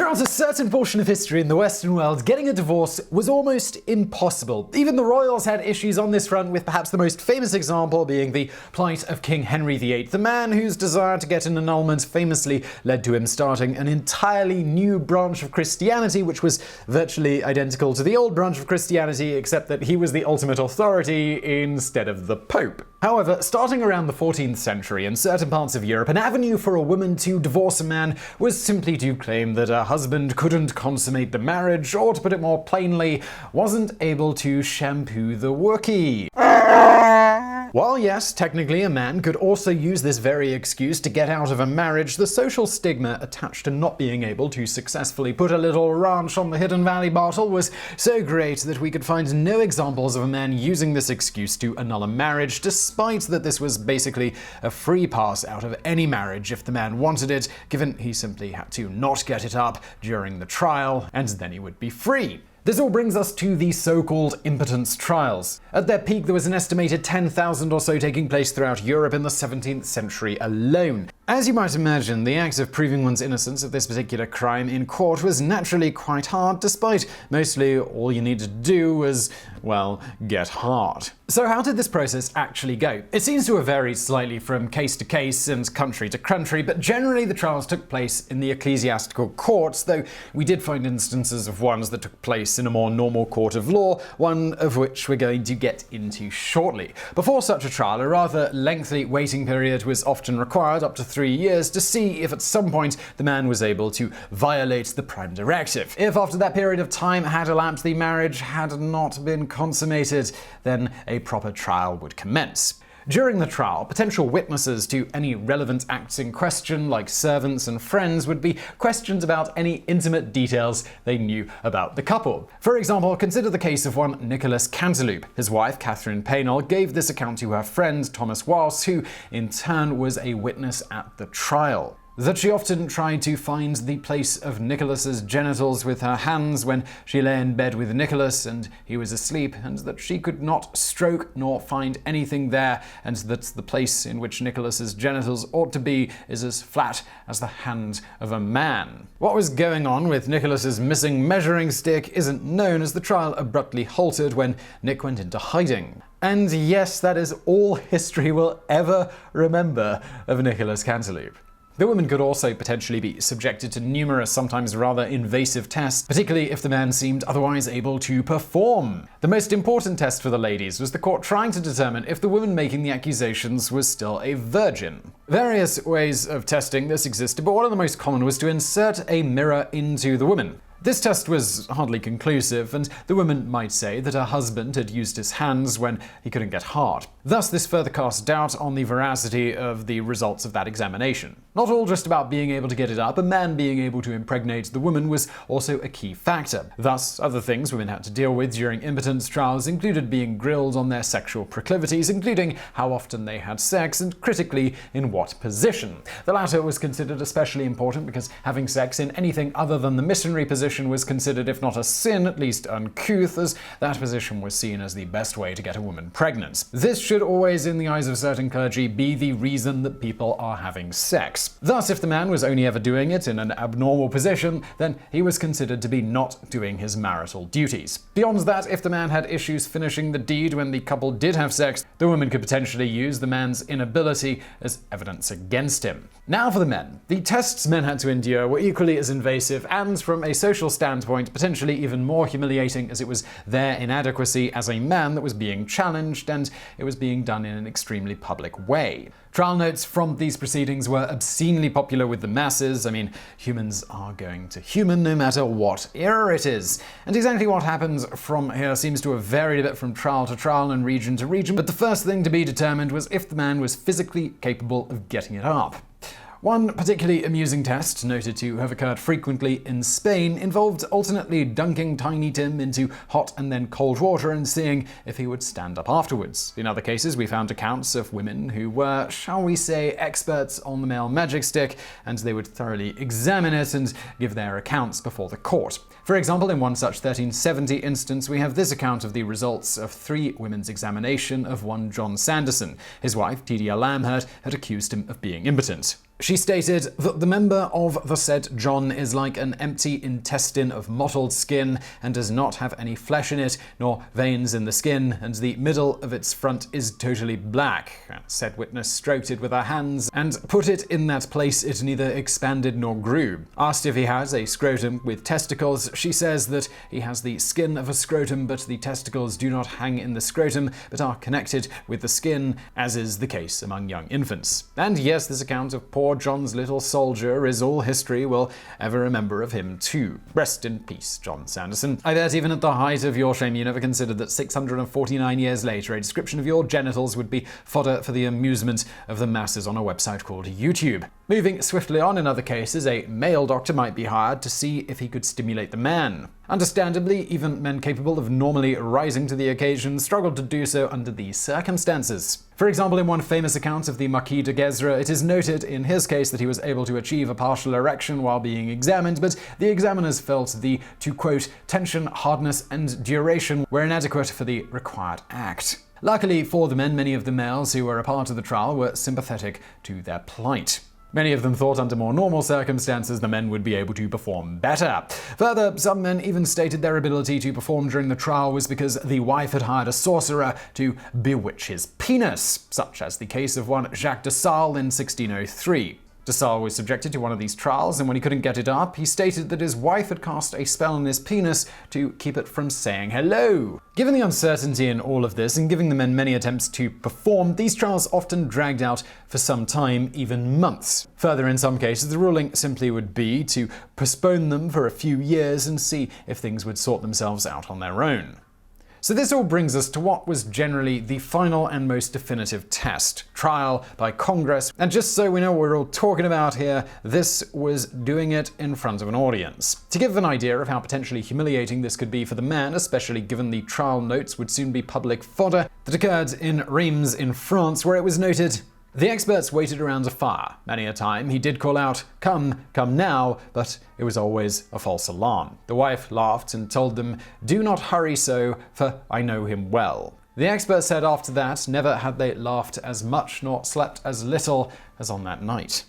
Throughout a certain portion of history in the Western world, getting a divorce was almost impossible. Even the royals had issues on this front, with perhaps the most famous example being the plight of King Henry VIII, the man whose desire to get an annulment famously led to him starting an entirely new branch of Christianity, which was virtually identical to the old branch of Christianity, except that he was the ultimate authority instead of the Pope. However, starting around the 14th century in certain parts of Europe, an avenue for a woman to divorce a man was simply to claim that her husband couldn't consummate the marriage, or to put it more plainly, wasn't able to shampoo the Wookiee. While yes, technically a man could also use this very excuse to get out of a marriage, the social stigma attached to not being able to successfully put a little ranch on the Hidden Valley bottle was so great that we could find no examples of a man using this excuse to annul a marriage, despite that this was basically a free pass out of any marriage if the man wanted it, given he simply had to not get it up during the trial, and then he would be free. This all brings us to the so-called Impotence Trials. At their peak, there was an estimated 10,000 or so taking place throughout Europe in the 17th century alone. As you might imagine, the act of proving one's innocence of this particular crime in court was naturally quite hard, despite mostly all you needed to do was, well, get hard. So how did this process actually go? It seems to have varied slightly from case to case and country to country, but generally the trials took place in the ecclesiastical courts, though we did find instances of ones that took place in a more normal court of law, one of which we're going to get into shortly. Before such a trial, a rather lengthy waiting period was often required, up to 3 years, to see if at some point the man was able to violate the Prime Directive. If after that period of time had elapsed the marriage had not been consummated, then a proper trial would commence. During the trial, potential witnesses to any relevant acts in question, like servants and friends, would be questioned about any intimate details they knew about the couple. For example, consider the case of one Nicholas Cantilupe. His wife, Catherine Paynell, gave this account to her friend Thomas Huaah, who in turn was a witness at the trial. That she often tried to find the place of Nicholas's genitals with her hands when she lay in bed with Nicholas and he was asleep, and that she could not stroke nor find anything there, and that the place in which Nicholas's genitals ought to be is as flat as the hand of a man. What was going on with Nicholas's missing measuring stick isn't known, as the trial abruptly halted when Nick went into hiding. And yes, that is all history will ever remember of Nicholas Cantilupe. The woman could also potentially be subjected to numerous, sometimes rather invasive tests, particularly if the man seemed otherwise able to perform. The most important test for the ladies was the court trying to determine if the woman making the accusations was still a virgin. Various ways of testing this existed, but one of the most common was to insert a mirror into the woman. This test was hardly conclusive, and the woman might say that her husband had used his hands when he couldn't get hard. Thus, this further cast doubt on the veracity of the results of that examination. Not all just about being able to get it up, a man being able to impregnate the woman was also a key factor. Thus, other things women had to deal with during impotence trials included being grilled on their sexual proclivities, including how often they had sex, and critically, in what position. The latter was considered especially important because having sex in anything other than the missionary position was considered, if not a sin, at least uncouth, as that position was seen as the best way to get a woman pregnant. This should always, in the eyes of certain clergy, be the reason that people are having sex. Thus, if the man was only ever doing it in an abnormal position, then he was considered to be not doing his marital duties. Beyond that, if the man had issues finishing the deed when the couple did have sex, the woman could potentially use the man's inability as evidence against him. Now for the men. The tests men had to endure were equally as invasive and, from a social standpoint, potentially even more humiliating, as it was their inadequacy as a man that was being challenged, and it was being done in an extremely public way. Trial notes from these proceedings were obscenely popular with the masses. I mean, humans are going to human no matter what era it is. And exactly what happens from here seems to have varied a bit from trial to trial and region to region, but the first thing to be determined was if the man was physically capable of getting it up. One particularly amusing test, noted to have occurred frequently in Spain, involved alternately dunking Tiny Tim into hot and then cold water and seeing if he would stand up afterwards. In other cases, we found accounts of women who were, shall we say, experts on the male magic stick, and they would thoroughly examine it and give their accounts before the court. For example, in one such 1370 instance, we have this account of the results of 3 women's examination of one John Sanderson. His wife, T.D.L. Lamherd, had accused him of being impotent. She stated that the member of the said John is like an empty intestine of mottled skin and does not have any flesh in it, nor veins in the skin, and the middle of its front is totally black. Said witness stroked it with her hands and put it in that place it neither expanded nor grew. Asked if he has a scrotum with testicles, she says that he has the skin of a scrotum, but the testicles do not hang in the scrotum, but are connected with the skin, as is the case among young infants. And yes, this account of poor John's little soldier is all history will ever remember of him too. Rest in peace, John Sanderson. I bet even at the height of your shame you never considered that 649 years later a description of your genitals would be fodder for the amusement of the masses on a website called YouTube. Moving swiftly on, in other cases, a male doctor might be hired to see if he could stimulate the man. Understandably, even men capable of normally rising to the occasion struggled to do so under these circumstances. For example, in one famous account of the Marquis de Guesre, it is noted in his case that he was able to achieve a partial erection while being examined, but the examiners felt the, to quote, tension, hardness, and duration were inadequate for the required act. Luckily for the men, many of the males who were a part of the trial were sympathetic to their plight. Many of them thought under more normal circumstances the men would be able to perform better. Further, some men even stated their ability to perform during the trial was because the wife had hired a sorcerer to bewitch his penis, such as the case of one Jacques de Sales in 1603. De Sales was subjected to one of these trials, and when he couldn't get it up, he stated that his wife had cast a spell on his penis to keep it from saying hello. Given the uncertainty in all of this, and giving the men many attempts to perform, these trials often dragged out for some time, even months. Further, in some cases, the ruling simply would be to postpone them for a few years and see if things would sort themselves out on their own. So this all brings us to what was generally the final and most definitive test, trial by Congress. And just so we know what we're all talking about here, this was doing it in front of an audience. To give an idea of how potentially humiliating this could be for the man, especially given the trial notes would soon be public fodder, that occurred in Reims in France, where it was noted, the experts waited around a fire. Many a time he did call out, "Come, come now," but it was always a false alarm. The wife laughed and told them, "Do not hurry so, for I know him well." The expert said after that, never had they laughed as much nor slept as little as on that night.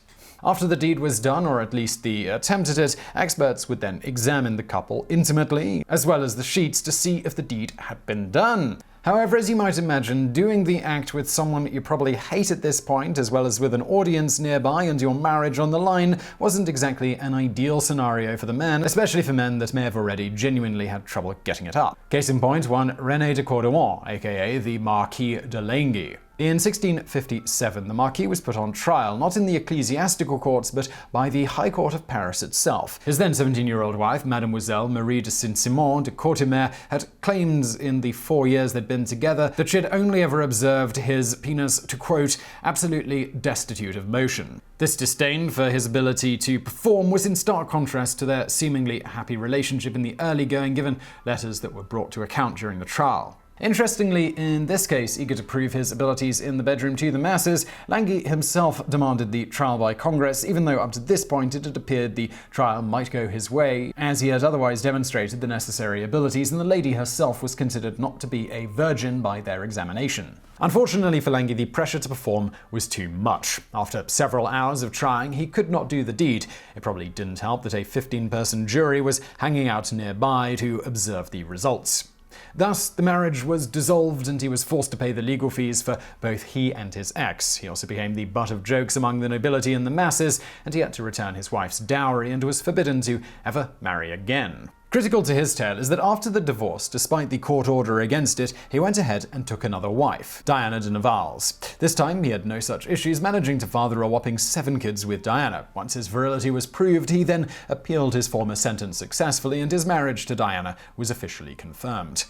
After the deed was done, or at least the attempt at it, experts would then examine the couple intimately, as well as the sheets, to see if the deed had been done. However, as you might imagine, doing the act with someone you probably hate at this point, as well as with an audience nearby and your marriage on the line, wasn't exactly an ideal scenario for the man, especially for men that may have already genuinely had trouble getting it up. Case in point, one Rene de Coeur, aka the Marquis de Longhi. In 1657, the Marquis was put on trial, not in the ecclesiastical courts, but by the High Court of Paris itself. His then 17-year-old wife, Mademoiselle Marie de Saint-Simon de Courtimer, had claimed in the 4 years they'd been together that she had only ever observed his penis to, quote, absolutely destitute of motion. This disdain for his ability to perform was in stark contrast to their seemingly happy relationship in the early going, given letters that were brought to account during the trial. Interestingly, in this case, eager to prove his abilities in the bedroom to the masses, Longhi himself demanded the trial by Congress, even though up to this point it had appeared the trial might go his way, as he had otherwise demonstrated the necessary abilities, and the lady herself was considered not to be a virgin by their examination. Unfortunately for Longhi, the pressure to perform was too much. After several hours of trying, he could not do the deed. It probably didn't help that a 15-person jury was hanging out nearby to observe the results. Thus, the marriage was dissolved and he was forced to pay the legal fees for both he and his ex. He also became the butt of jokes among the nobility and the masses, and he had to return his wife's dowry and was forbidden to ever marry again. Critical to his tale is that after the divorce, despite the court order against it, he went ahead and took another wife, Diana de Navals. This time he had no such issues, managing to father a whopping 7 kids with Diana. Once his virility was proved, he then appealed his former sentence successfully, and his marriage to Diana was officially confirmed.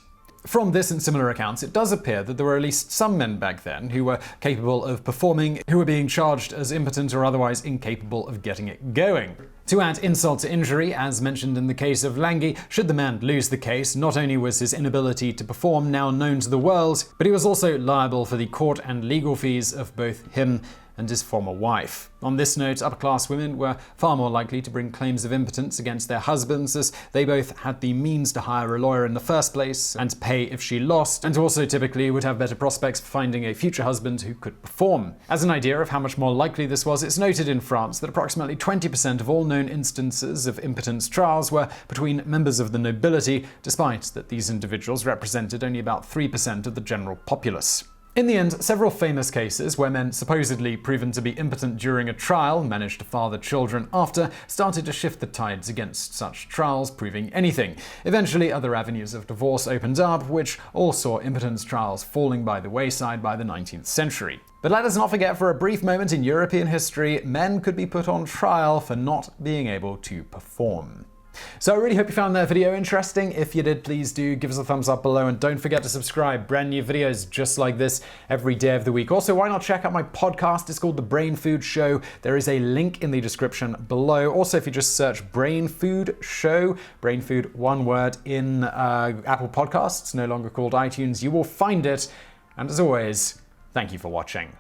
From this and similar accounts, it does appear that there were at least some men back then who were capable of performing, who were being charged as impotent or otherwise incapable of getting it going. To add insult to injury, as mentioned in the case of Longhi, should the man lose the case, not only was his inability to perform now known to the world, but he was also liable for the court and legal fees of both him and his former wife. On this note, upper-class women were far more likely to bring claims of impotence against their husbands, as they both had the means to hire a lawyer in the first place and pay if she lost, and also typically would have better prospects for finding a future husband who could perform. As an idea of how much more likely this was, it's noted in France that approximately 20% of all known instances of impotence trials were between members of the nobility, despite that these individuals represented only about 3% of the general populace. In the end, several famous cases where men supposedly proven to be impotent during a trial managed to father children after started to shift the tides against such trials proving anything. Eventually, other avenues of divorce opened up, which all saw impotence trials falling by the wayside by the 19th century. But let us not forget, for a brief moment in European history, men could be put on trial for not being able to perform. So I really hope you found that video interesting. If you did, please do give us a thumbs up below, and don't forget to subscribe. Brand new videos just like this every day of the week. Also, why not check out my podcast? It's called The BrainFood Show. There is a link in the description below. Also, if you just search BrainFood Show, BrainFood one word, in Apple Podcasts, no longer called iTunes, you will find it. And as always, thank you for watching.